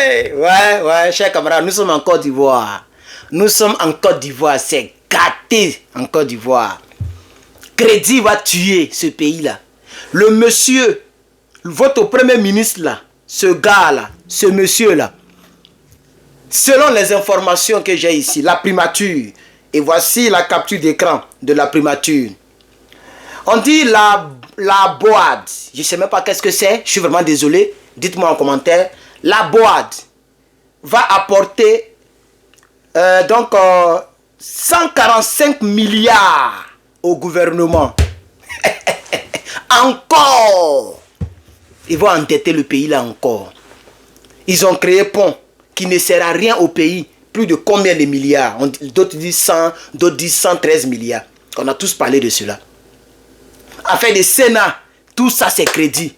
Ouais, chers camarades, nous sommes en Côte d'Ivoire. Nous sommes en Côte d'Ivoire, c'est gâté en Côte d'Ivoire. Crédit va tuer ce pays-là. Le monsieur, votre premier ministre là, ce gars-là, ce monsieur-là, selon les informations que j'ai ici, la primature, et voici la capture d'écran de la primature. On dit la boîte, je ne sais même pas qu'est-ce que c'est, je suis vraiment désolé, dites-moi en commentaire. La boîte va apporter 145 milliards au gouvernement. Encore. Ils vont endetter le pays là encore. Ils ont créé pont qui ne sert à rien au pays. Plus de combien de milliards? D'autres disent 100, d'autres disent 113 milliards. On a tous parlé de cela. Affaire des Sénat, tout ça c'est crédit.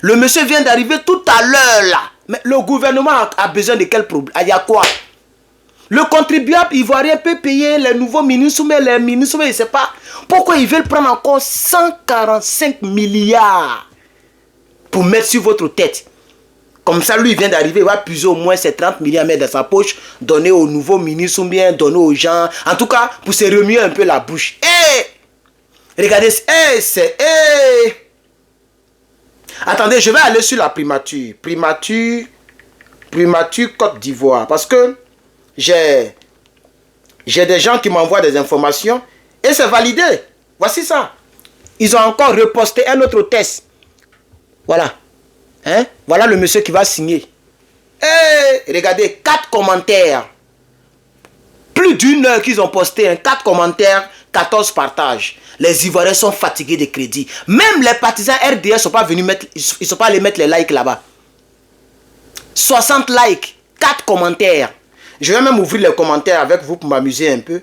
Le monsieur vient d'arriver tout à l'heure là. Mais le gouvernement a besoin de quel problème? Il y a quoi? Le contribuable ivoirien peut payer les nouveaux ministres, mais les ministres, je ne sais pas. Pourquoi ils veulent prendre encore 145 milliards pour mettre sur votre tête? Comme ça, lui, il vient d'arriver, il va puiser au moins ces 30 milliards mettre dans sa poche, donner aux nouveaux ministres ou bien donner aux gens. En tout cas, pour se remuer un peu la bouche. Regardez, c'est... Attendez, je vais aller sur la primature. Primature Côte d'Ivoire. Parce que j'ai des gens qui m'envoient des informations et c'est validé. Voici ça. Ils ont encore reposté un autre test. Voilà. Hein? Voilà le monsieur qui va signer. Regardez, 4 commentaires. Plus d'une heure qu'ils ont posté, 4 commentaires, 14 partages. Les Ivoiriens sont fatigués de crédit. Même les partisans RDS ne sont pas venus mettre, ils sont pas allés mettre les likes là-bas. 60 likes, 4 commentaires. Je vais même ouvrir les commentaires avec vous pour m'amuser un peu.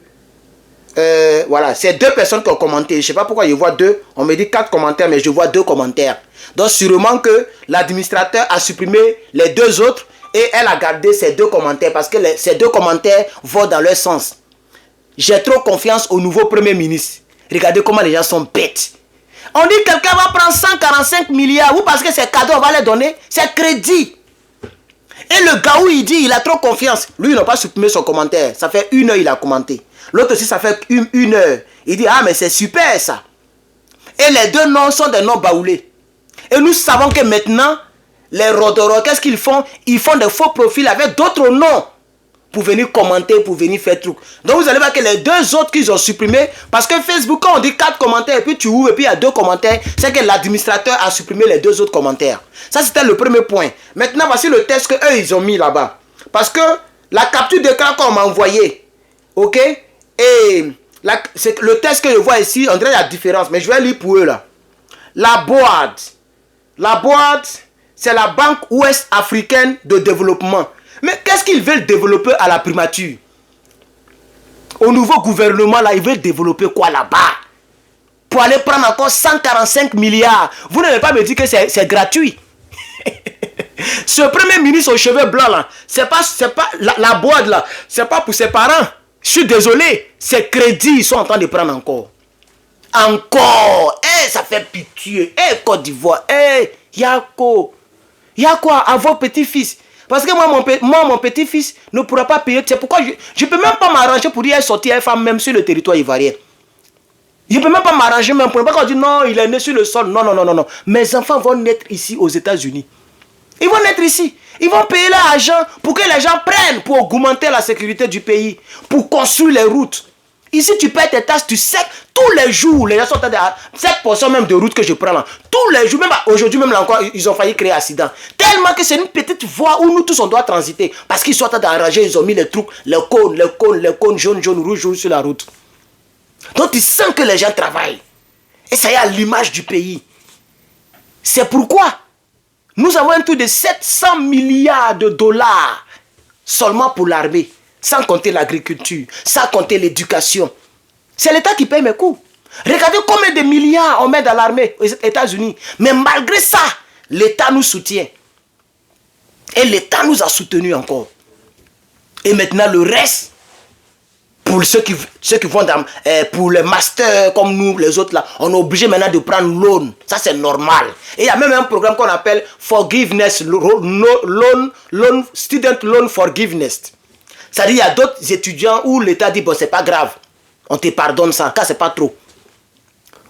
Voilà, c'est 2 personnes qui ont commenté. Je ne sais pas pourquoi je vois 2. On me dit 4 commentaires, mais je vois 2 commentaires. Donc sûrement que l'administrateur a supprimé les 2 autres et elle a gardé ces 2 commentaires parce que ces 2 commentaires vont dans leur sens. J'ai trop confiance au nouveau Premier ministre. Regardez comment les gens sont bêtes. On dit que quelqu'un va prendre 145 milliards ou parce que c'est cadeau, on va les donner. C'est crédit. Et le gars où il dit il a trop confiance. Lui, il n'a pas supprimé son commentaire. Ça fait 1 heure il a commenté. L'autre aussi, ça fait 1 heure. Il dit, ah mais c'est super ça. Et les 2 noms sont des noms baoulés. Et nous savons que maintenant, les Rodoro, qu'est-ce qu'ils font? Ils font des faux profils avec d'autres noms. Pour venir commenter, pour venir faire truc. Donc vous allez voir que les 2 autres qu'ils ont supprimés, parce que Facebook, quand on dit 4 commentaires, et puis tu ouvres, et puis il y a 2 commentaires, c'est que l'administrateur a supprimé les 2 autres commentaires. Ça, c'était le premier point. Maintenant, voici le test qu'eux, ils ont mis là-bas. Parce que la capture d'écran qu'on m'a envoyé, ok? Et le test que je vois ici, on dirait la différence, mais je vais lire pour eux là. La boîte, c'est la Banque Ouest Africaine de Développement. Mais qu'est-ce qu'ils veulent développer à la primature? Au nouveau gouvernement, là, ils veulent développer quoi là-bas? Pour aller prendre encore 145 milliards. Vous n'allez pas me dire que c'est gratuit. Ce premier ministre aux cheveux blancs, là, c'est pas la boîte, là, c'est pas pour ses parents. Je suis désolé. Ces crédits, ils sont en train de prendre encore. Encore. Ça fait pitié. Côte d'Ivoire. Yako. Yako à vos petits-fils. Parce que moi, mon petit-fils ne pourra pas payer. C'est pourquoi je ne peux même pas m'arranger pour dire sortir une femme même sur le territoire ivoirien. Je ne peux même pas m'arranger même pour ne pas dire non, il est né sur le sol. Non. Mes enfants vont naître ici aux États-Unis. Ils vont naître ici. Ils vont payer l'argent pour que les gens prennent pour augmenter la sécurité du pays, pour construire les routes. Ici, tu payes tes taxes, tu sais, tous les jours, les gens sont en train de... Cette portion même de route que je prends là, tous les jours, même aujourd'hui, même là encore, ils ont failli créer un accident. Tellement que c'est une petite voie où nous tous on doit transiter. Parce qu'ils sont en train d'arranger, ils ont mis les trucs, les cônes jaune, rouge sur la route. Donc tu sens que les gens travaillent. Et ça y est à l'image du pays. C'est pourquoi nous avons un tour de 700 milliards de dollars seulement pour l'armée. Sans compter l'agriculture, sans compter l'éducation. C'est l'État qui paye mes coûts. Regardez combien de milliards on met dans l'armée aux États-Unis. Mais malgré ça, l'État nous soutient. Et l'État nous a soutenus encore. Et maintenant le reste, Pour ceux qui vont dans, pour les masters comme nous, les autres là, on est obligé maintenant de prendre loan. Ça c'est normal. Et il y a même un programme qu'on appelle Forgiveness Loan, Student Loan Forgiveness. C'est-à-dire il y a d'autres étudiants où l'État dit bon c'est pas grave, on te pardonne ça, car c'est pas trop.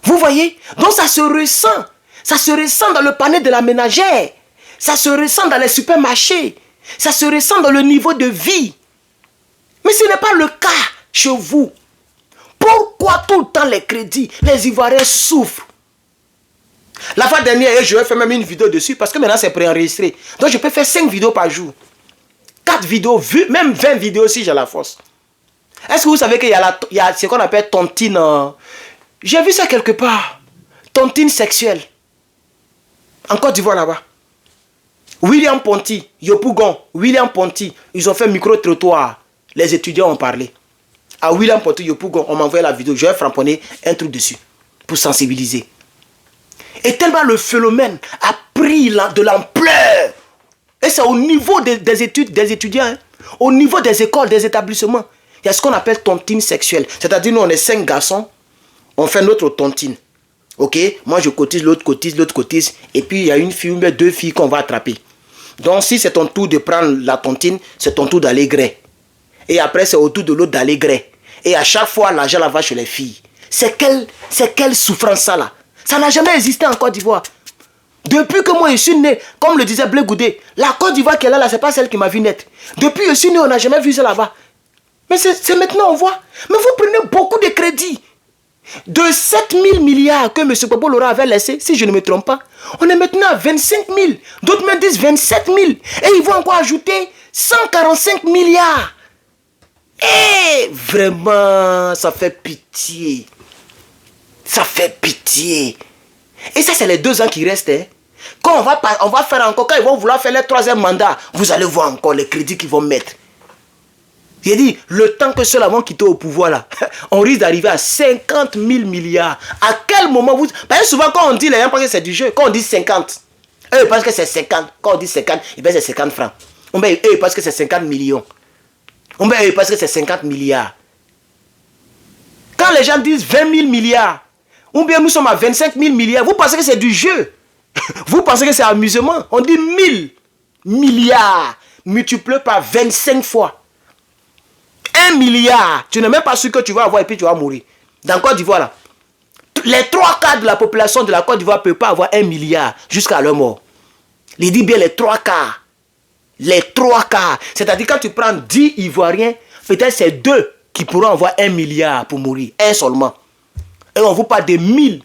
Vous voyez? Donc ça se ressent. Ça se ressent dans le panier de la ménagère. Ça se ressent dans les supermarchés. Ça se ressent dans le niveau de vie. Mais ce n'est pas le cas chez vous. Pourquoi tout le temps les crédits, les Ivoiriens souffrent? La fois dernière, je vais faire même une vidéo dessus parce que maintenant c'est préenregistré. Donc je peux faire 5 vidéos par jour. 4 vidéos, même 20 vidéos si j'ai la force. Est-ce que vous savez qu'il y a ce qu'on appelle tontine? J'ai vu ça quelque part. Tontine sexuelle. En Côte d'Ivoire là-bas. William Ponty, Yopougon, William Ponty, ils ont fait micro-trottoir. Les étudiants ont parlé. À William Ponty, Yopougon, on m'a envoyé la vidéo. Je vais framponner un truc dessus pour sensibiliser. Et tellement le phénomène a pris de l'ampleur. Et c'est au niveau des étudiants, hein, au niveau des écoles, des établissements. Il y a ce qu'on appelle tontine sexuelle. C'est-à-dire, nous, on est 5 garçons, on fait notre tontine. Ok? Moi, je cotise, l'autre cotise, l'autre cotise. Et puis, il y a une fille ou 2 filles qu'on va attraper. Donc, si c'est ton tour de prendre la tontine, c'est ton tour d'aller gré. Et après, c'est au tour de l'autre d'aller gré. Et à chaque fois, l'argent là va chez les filles. C'est quelle souffrance ça là? Ça n'a jamais existé en Côte d'Ivoire. Depuis que moi je suis né, comme le disait Blé Goudé, la Côte d'Ivoire qu'elle a là, c'est pas celle qui m'a vu naître. Depuis que je suis né, on n'a jamais vu ça là-bas. Mais c'est maintenant on voit. Mais vous prenez beaucoup de crédits. De 7 000 milliards que M. Bobo Laurent avait laissé, si je ne me trompe pas, on est maintenant à 25 000. D'autres me disent 27 000. Et ils vont encore ajouter 145 milliards. Et vraiment, ça fait pitié. Ça fait pitié. Et ça, c'est les 2 ans qui restent. Hein. Quand on va faire encore, quand ils vont vouloir faire le 3e mandat, vous allez voir encore les crédits qu'ils vont mettre. J'ai dit, le temps que ceux-là vont quitter au pouvoir, là, on risque d'arriver à 50 000 milliards. À quel moment vous... Parce que souvent, quand on dit, les gens pensent que c'est du jeu. Quand on dit 50, eux, ils pensent que c'est 50. Quand on dit 50, ils pensent que c'est 50 francs. Eux, ils pensent que c'est 50 millions. Eux, ils pensent que c'est 50 milliards. Quand les gens disent 20 000 milliards, ou bien nous sommes à 25 000 milliards, vous pensez que c'est du jeu. Vous pensez que c'est amusement. On dit 1000 milliards multiplié par 25 fois. 1 milliard, tu n'es même pas sûr que tu vas avoir et puis tu vas mourir. Dans Côte d'Ivoire, là, les 3/4 de la population de la Côte d'Ivoire ne peut pas avoir 1 milliard jusqu'à leur mort. Il dit bien les 3/4. Les 3/4. C'est-à-dire quand tu prends 10 Ivoiriens, peut-être c'est 2 qui pourront avoir 1 milliard pour mourir. 1 seulement. Et on vous parle de 1000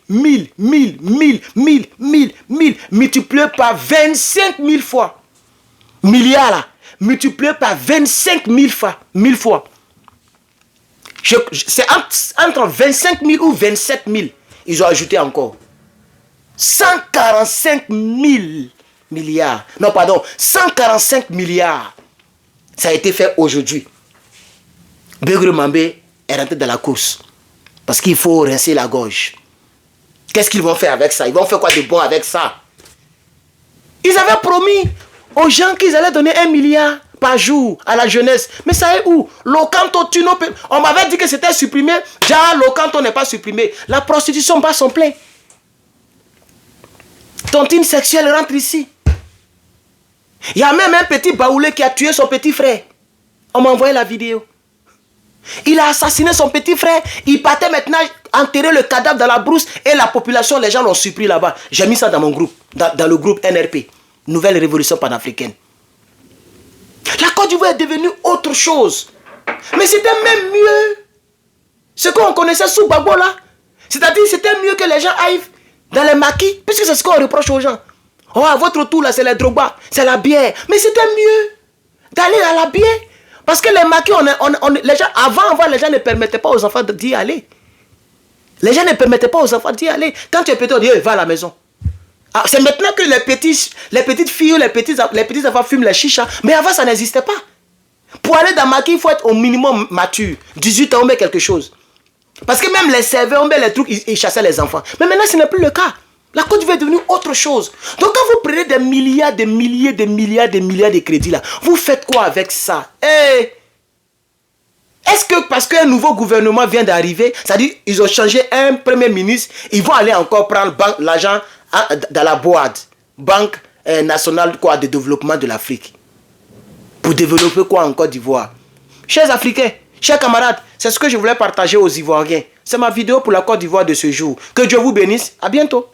multiplié par 25 000 fois. Milliards là, multiplié par 25 000 fois. 1000 fois. C'est entre 25 000 ou 27 000. Ils ont ajouté encore. 145 000 milliards. Non, pardon. 145 milliards. Ça a été fait aujourd'hui. Begré Mambé est rentré dans la course. Parce qu'il faut rincer la gorge. Qu'est-ce qu'ils vont faire avec ça? Ils vont faire quoi de bon avec ça? Ils avaient promis aux gens qu'ils allaient donner 1 milliard par jour à la jeunesse. Mais ça est où? Locanto, on m'avait dit que c'était supprimé. Déjà, Locanto n'est pas supprimé. La prostitution bat son plein. Tontine sexuelle rentre ici. Il y a même un petit baoulé qui a tué son petit frère. On m'a envoyé la vidéo. Il a assassiné son petit frère. Il partait maintenant enterrer le cadavre dans la brousse. Et la population, les gens l'ont surpris là-bas. J'ai mis ça dans mon groupe. Dans le groupe NRP. Nouvelle Révolution Panafricaine. La Côte d'Ivoire est devenue autre chose. Mais c'était même mieux. Ce qu'on connaissait sous Gbagbo là. C'est-à-dire c'était mieux que les gens aillent dans les maquis. Puisque c'est ce qu'on reproche aux gens. Oh, à votre tour là, c'est les drogas, c'est la bière. Mais c'était mieux d'aller à la bière. Parce que les maquis, les gens, avant, les gens ne permettaient pas aux enfants d'y aller. Les gens ne permettaient pas aux enfants d'y aller. Quand tu es petit, on dit, va à la maison. Ah, c'est maintenant que les petites filles, les petits enfants fument les chichas. Mais avant, ça n'existait pas. Pour aller dans Maki, il faut être au minimum mature. 18 ans, on met quelque chose. Parce que même les serveurs, on met les trucs, ils chassaient les enfants. Mais maintenant, ce n'est plus le cas. La Côte d'Ivoire est devenue autre chose. Donc, quand vous prenez des milliards, des milliers, des milliards, des milliards de crédits là, vous faites quoi avec ça? Est-ce que parce qu'un nouveau gouvernement vient d'arriver, c'est-à-dire ils ont changé un premier ministre, ils vont aller encore prendre l'argent dans la boîte, Banque nationale quoi, de développement de l'Afrique, pour développer quoi en Côte d'Ivoire? Chers Africains, chers camarades, c'est ce que je voulais partager aux Ivoiriens. C'est ma vidéo pour la Côte d'Ivoire de ce jour. Que Dieu vous bénisse. À bientôt.